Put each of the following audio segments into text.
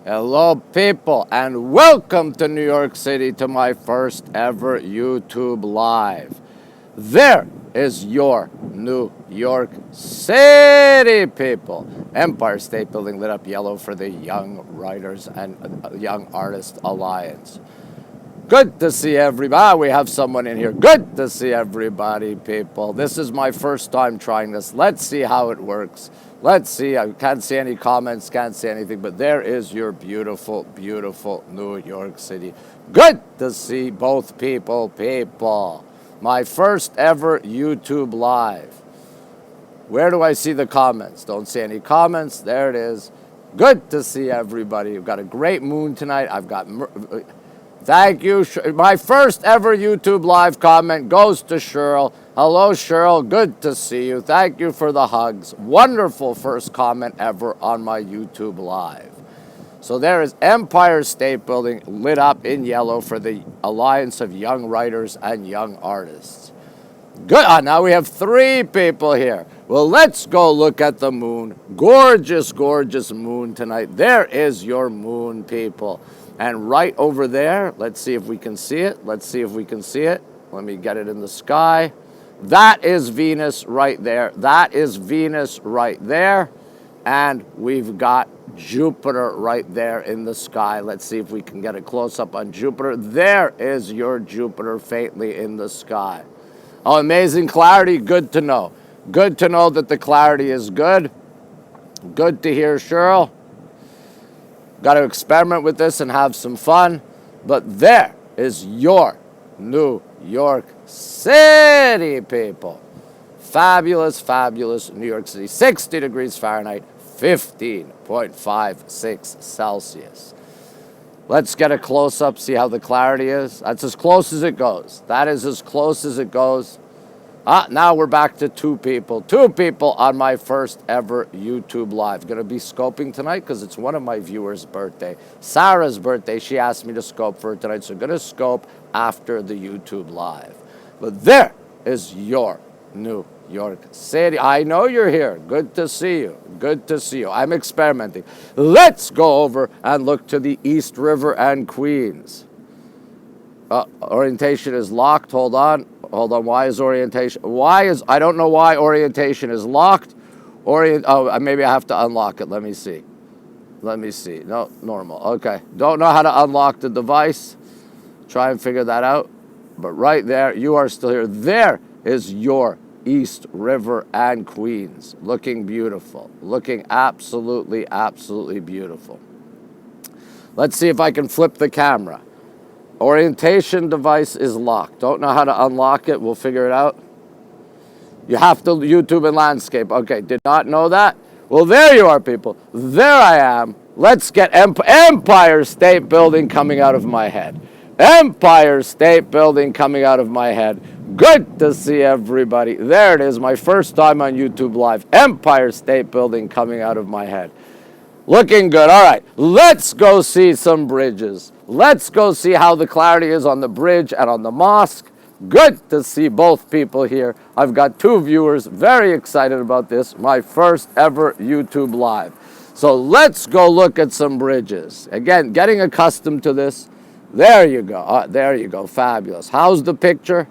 Hello, people, and welcome to New York City to my first ever YouTube Live. There is your New York City, people. Empire State Building lit up yellow for the Young Writers and Young Artists Alliance. Good to see everybody. We have someone in here. Good to see everybody, people. This is my first time trying this. Let's see how it works. Let's see. I can't see any comments, can't see anything, but there is your beautiful, beautiful New York City. Good to see both people. My first ever YouTube Live. Where do I see the comments? Don't see any comments. There it is. Good to see everybody. We've got a great moon tonight. I've got... Thank you. My first ever YouTube Live comment goes to Cheryl. Hello, Cheryl. Good to see you. Thank you for the hugs. Wonderful first comment ever on my YouTube Live. So there is Empire State Building lit up in yellow for the Alliance of Young Writers and Young Artists. Good. Now we have 3 people here. Well, let's go look at the moon. Gorgeous, gorgeous moon tonight. There is your moon, people. And right over there, let's see if we can see it. Let's see if we can see it. Let me get it in the sky. That is Venus right there. That is Venus right there. And we've got Jupiter right there in the sky. Let's see if we can get a close-up on Jupiter. There is your Jupiter faintly in the sky. Oh, amazing clarity. Good to know. Good to know that the clarity is good. Good to hear, Cheryl. Got to experiment with this and have some fun. But there is your New York City, people. Fabulous, fabulous New York City. 60 degrees Fahrenheit, 15.56 Celsius. Let's get a close-up, see how the clarity is. That's as close as it goes. That is as close as it goes. Now we're back to 2 people. 2 people on my first ever YouTube Live. Going to be scoping tonight because it's one of my viewers' birthday. Sarah's birthday. She asked me to scope for her tonight, so going to scope after the YouTube Live. But there is your New York City. I know you're here. Good to see you. Good to see you. I'm experimenting. Let's go over and look to the East River and Queens. Orientation is locked. Hold on. Hold on. Why is orientation? I don't know why orientation is locked. Maybe I have to unlock it. Let me see. No, normal. Okay. Don't know how to unlock the device. Try and figure that out. But right there, you are still here. There is your East River and Queens. Looking beautiful. Looking absolutely, absolutely beautiful. Let's see if I can flip the camera. Orientation device is locked. Don't know how to unlock it. We'll figure it out. You have to YouTube and landscape. Okay, did not know that. Well, there you are, people. There I am. Let's get Empire State Building coming out of my head. Empire State Building coming out of my head. Good to see everybody. There it is, my first time on YouTube Live. Empire State Building coming out of my head. Looking good. All right, let's go see some bridges. Let's go see how the clarity is on the bridge and on the mosque. Good to see both people here. I've got 2 viewers, very excited about this, my first ever YouTube Live. So let's go look at some bridges. Again, getting accustomed to this. There you go. There you go. Fabulous. How's the picture?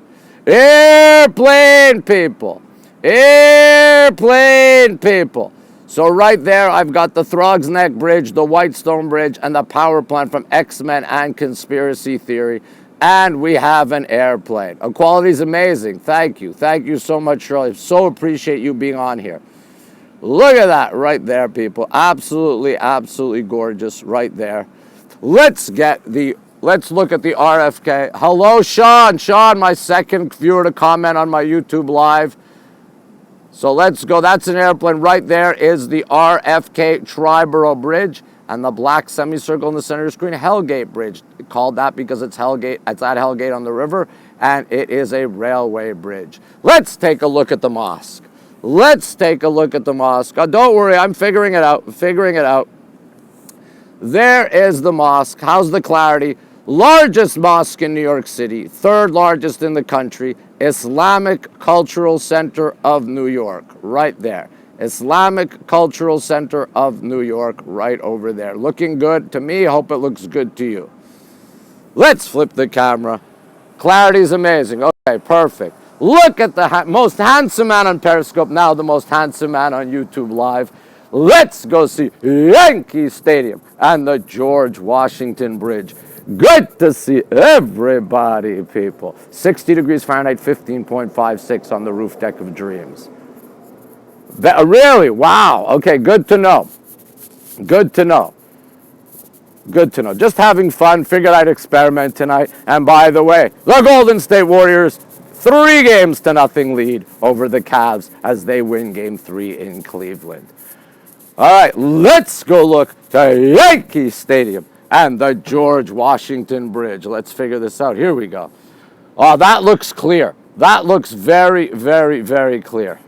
Airplane, people. Airplane, people. So right there, I've got the Throgs Neck Bridge, the Whitestone Bridge, and the power plant from X-Men and Conspiracy Theory. And we have an airplane. Quality is amazing. Thank you. Thank you so much, Shirley. So appreciate you being on here. Look at that right there, people. Absolutely, absolutely gorgeous right there. Let's look at the RFK. Hello, Sean. Sean, my second viewer to comment on my YouTube Live. So let's go. That's an airplane. Right there is the RFK Triborough Bridge and the black semicircle in the center of the screen, Hellgate Bridge. Called that because it's Hellgate. It's at Hellgate on the river, and it is a railway bridge. Let's take a look at the mosque. Let's take a look at the mosque. Don't worry, I'm figuring it out. There is the mosque. How's the clarity? Largest mosque in New York City, 3rd largest in the country, Islamic Cultural Center of New York, right there. Islamic Cultural Center of New York, right over there. Looking good to me. Hope it looks good to you. Let's flip the camera. Clarity's amazing. Okay, perfect. Look at the most handsome man on Periscope, now the most handsome man on YouTube Live. Let's go see Yankee Stadium and the George Washington Bridge. Good to see everybody, people. 60 degrees Fahrenheit, 15.56 on the roof deck of Dreams. Really? Wow. Okay, good to know. Good to know. Good to know. Just having fun. Figured I'd experiment tonight. And by the way, the Golden State Warriors, 3-0 lead over the Cavs as they win Game 3 in Cleveland. All right, let's go look to Yankee Stadium and the George Washington Bridge. Let's figure this out. Here we go. Oh, that looks clear. That looks very, very, very clear.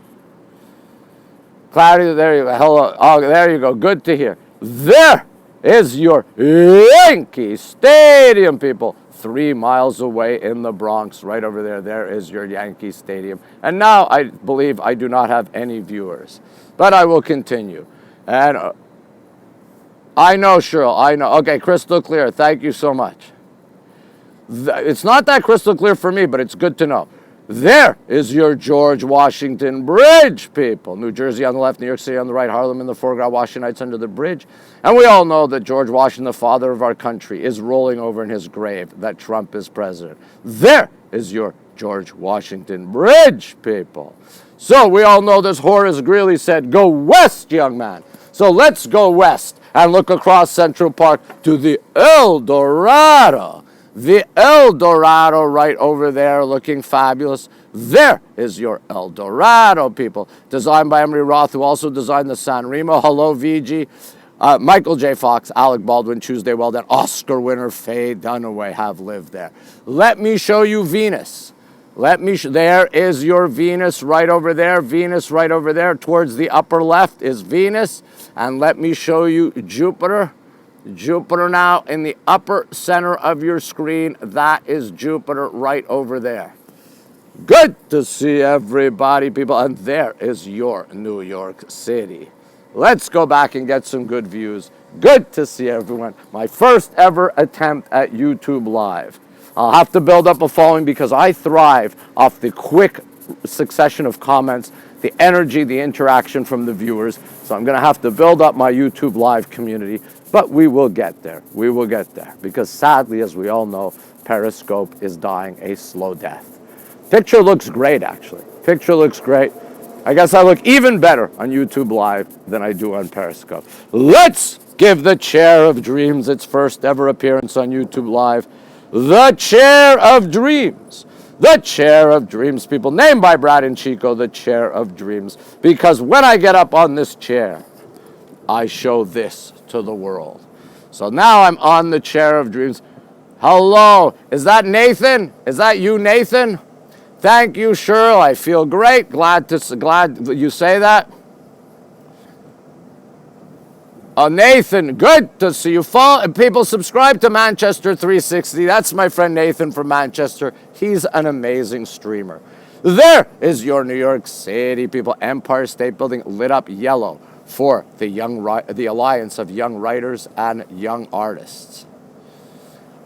Clarity, there you go. Hello. Oh, there you go. Good to hear. There is your Yankee Stadium, people. 3 miles away in the Bronx, right over there. There is your Yankee Stadium. And now I believe I do not have any viewers, but I will continue. And I know, Cheryl, I know. Okay, crystal clear. Thank you so much. It's not that crystal clear for me, but it's good to know. There is your George Washington Bridge, people. New Jersey on the left, New York City on the right, Harlem in the foreground, Washington Heights under the bridge. And we all know that George Washington, the father of our country, is rolling over in his grave, that Trump is president. There is your George Washington Bridge, people. So we all know this Horace Greeley said, go west, young man. So let's go west and look across Central Park to the El Dorado. The El Dorado right over there looking fabulous. There is your El Dorado, people. Designed by Emery Roth, who also designed the San Remo. Hello, VG. Michael J. Fox, Alec Baldwin, Tuesday Well Done, Oscar winner Faye Dunaway have lived there. Let me show you Venus. There is your Venus right over there. Venus right over there. Towards the upper left is Venus. And let me show you Jupiter. Jupiter now in the upper center of your screen. That is Jupiter right over there. Good to see everybody, people. And there is your New York City. Let's go back and get some good views. Good to see everyone. My first ever attempt at YouTube Live. I'll have to build up a following because I thrive off the quick succession of comments, the energy, the interaction from the viewers. So I'm going to have to build up my YouTube Live community. But we will get there. We will get there. Because sadly, as we all know, Periscope is dying a slow death. Picture looks great, actually. Picture looks great. I guess I look even better on YouTube Live than I do on Periscope. Let's give the Chair of Dreams its first ever appearance on YouTube Live. The Chair of Dreams. The Chair of Dreams, people. Named by Brad and Chico, the Chair of Dreams. Because when I get up on this chair, I show this to the world. So now I'm on the Chair of Dreams. Hello, is that Nathan? Is that you, Nathan? Thank you, Cheryl. I feel great. Glad you say that. Nathan, good to see you. People, subscribe to Manchester 360. That's my friend Nathan from Manchester. He's an amazing streamer. There is your New York City, people. Empire State Building lit up yellow for the Alliance of Young Writers and Young Artists.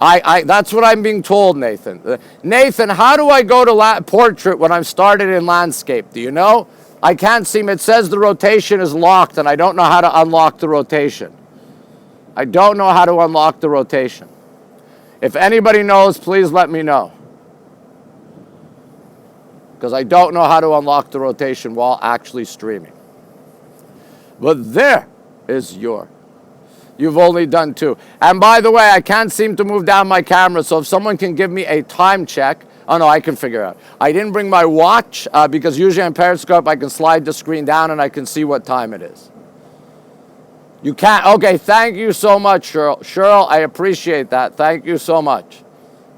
That's what I'm being told, Nathan. Nathan, how do I go to portrait when I'm started in landscape? Do you know? I can't seem, it says the rotation is locked and I don't know how to unlock the rotation. I don't know how to unlock the rotation. If anybody knows, please let me know. Because I don't know how to unlock the rotation while actually streaming. But there is you've only done 2. And by the way, I can't seem to move down my camera, so if someone can give me a time check. Oh no, I can figure out. I didn't bring my watch because usually on Periscope I can slide the screen down and I can see what time it is. You can't? Okay, thank you so much, Cheryl. Cheryl, I appreciate that. Thank you so much.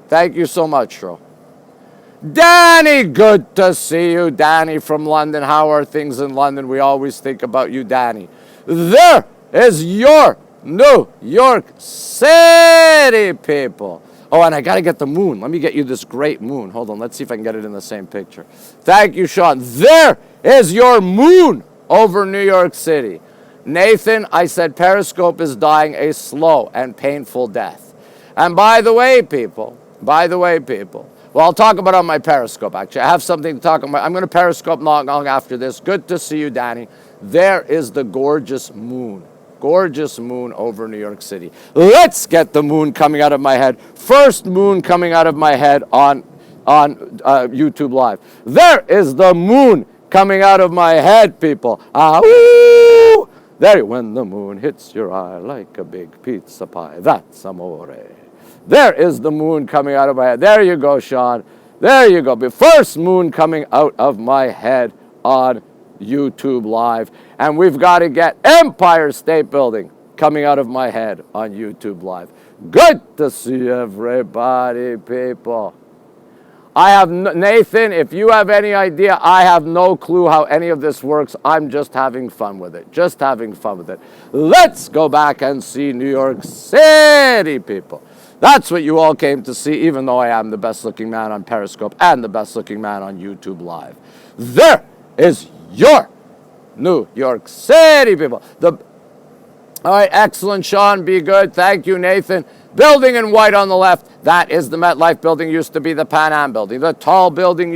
Thank you so much, Cheryl. Danny, good to see you. Danny from London. How are things in London? We always think about you, Danny. There is your New York City, people. Oh, and I got to get the moon. Let me get you this great moon. Hold on. Let's see if I can get it in the same picture. Thank you, Sean. There is your moon. over New York City. Nathan, I said Periscope is dying a slow and painful death. And by the way, people, well, I'll talk about it on my Periscope, actually. I have something to talk about. I'm going to Periscope not long after this. Good to see you, Danny. There is the gorgeous moon over New York City. Let's get the moon coming out of my head. First moon coming out of my head on YouTube Live. There is the moon coming out of my head, people. Woo! There, when the moon hits your eye like a big pizza pie, that's amore. There is the moon coming out of my head. There you go, Sean. There you go. The first moon coming out of my head on YouTube Live. And we've got to get Empire State Building coming out of my head on YouTube Live. Good to see everybody, people. I have, Nathan, if you have any idea, I have no clue how any of this works. I'm just having fun with it. Just having fun with it. Let's go back and see New York City, people. That's what you all came to see, even though I am the best looking man on Periscope and the best looking man on YouTube Live. There is your New York City, people. All right, excellent, Sean. Be good. Thank you, Nathan. Building in white on the left, that is the MetLife building, used to be the Pan Am building. The tall building,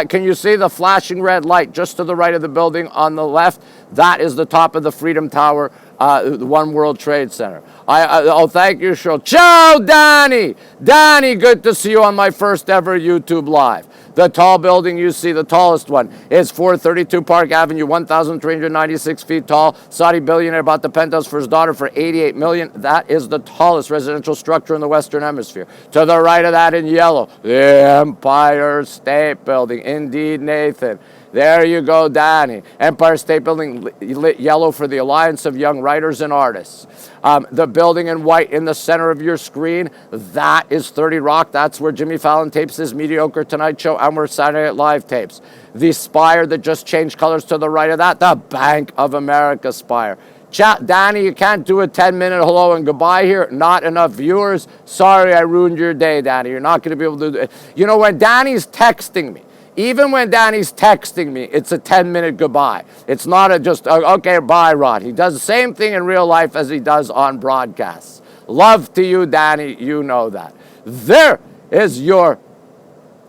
can you see the flashing red light just to the right of the building on the left? That is the top of the Freedom Tower, the One World Trade Center. Thank you, Cheryl. Ciao, Danny. Danny, good to see you on my first ever YouTube Live. The tall building you see, the tallest one, is 432 Park Avenue, 1,396 feet tall. Saudi billionaire bought the penthouse for his daughter for $88 million. That is the tallest residential structure in the Western Hemisphere. To the right of that in yellow, the Empire State Building. Indeed, Nathan. There you go, Danny. Empire State Building lit yellow for the Alliance of Young Writers and Artists. The building in white in the center of your screen, that is 30 Rock. That's where Jimmy Fallon tapes his Mediocre Tonight Show and where Saturday Night Live tapes. The spire that just changed colors to the right of that, the Bank of America spire. Chat, Danny, you can't do a 10-minute hello and goodbye here. Not enough viewers. Sorry, I ruined your day, Danny. You're not going to be able to do it. You know, when Danny's texting me, even when Danny's texting me, it's a 10-minute goodbye. It's not a just, okay, bye, Rod. He does the same thing in real life as he does on broadcasts. Love to you, Danny. You know that. There is your,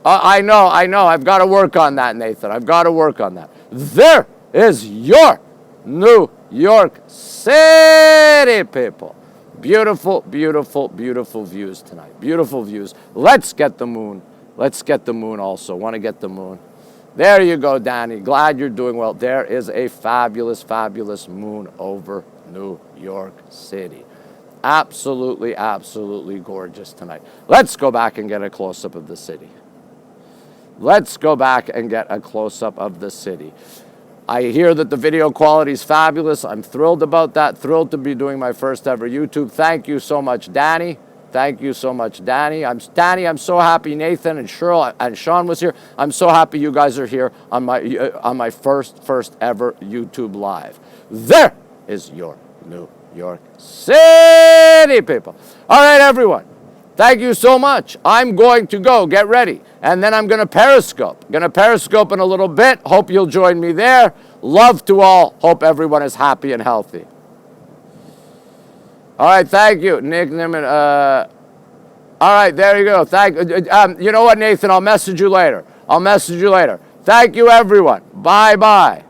I know. I've got to work on that, Nathan. I've got to work on that. There is your New York City, people. Beautiful, beautiful, beautiful views tonight. Beautiful views. Let's get the moon. Let's get the moon also. Want to get the moon. There you go, Danny. Glad you're doing well. There is a fabulous, fabulous moon over New York City. Absolutely, absolutely gorgeous tonight. Let's go back and get a close-up of the city. Let's go back and get a close-up of the city. I hear that the video quality is fabulous. I'm thrilled about that. Thrilled to be doing my first ever YouTube. Thank you so much, Danny. Thank you so much, Danny. I'm so happy Nathan and Cheryl and Sean was here. I'm so happy you guys are here on my first ever YouTube Live. There is your New York City, people. All right, everyone. Thank you so much. I'm going to go. Get ready. And then I'm going to Periscope. Going to Periscope in a little bit. Hope you'll join me there. Love to all. Hope everyone is happy and healthy. All right, thank you, Nick Niman. All right, there you go. You know what, Nathan? I'll message you later. Thank you, everyone. Bye-bye.